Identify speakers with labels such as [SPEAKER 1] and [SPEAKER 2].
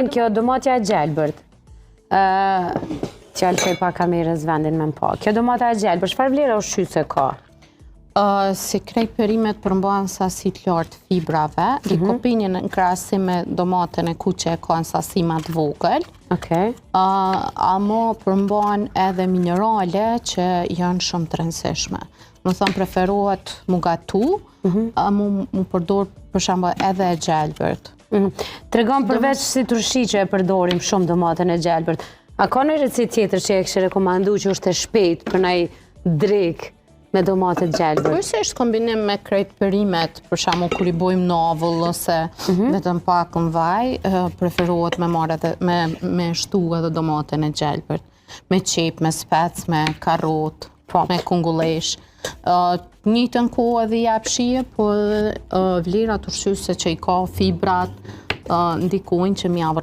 [SPEAKER 1] Altin, kjo domatja e gjelbërt. Qëllë që i pa kamerës vendin me më pa. Kjo domata e gjelbërt, çfarë vlera ushqyse ka?
[SPEAKER 2] Si krejt perimet përmban sasi të lartë fibrave, likopinjen në krahasim me domatën e kuqe ka në sasi më të vogël. Amo përmban edhe minerale që janë shumë të rëndësishme. Më thënë preferohet mu gatu, mu përdor për shembull edhe e gjelbërt.
[SPEAKER 1] Tregon përveç si turshi që e përdorim shumë domatën e gjelbërt. A ka një recet tjetër që e kështë rekomandu që është e shpejt për nëj drek me domatë gjelbërt?
[SPEAKER 2] Kryesisht kombinim me krejt perimet, për shembull kur i bojmë navull ose vetëm pak në vaj, preferohet me marrë edhe me shtu edhe domatën e gjelbërt. Me qep, me spec, me karrot, me kungullesh. Njëjtën kohë edhe jep shije, po vlerat ushqyese që i ka fibrat ndikojnë që mjavëri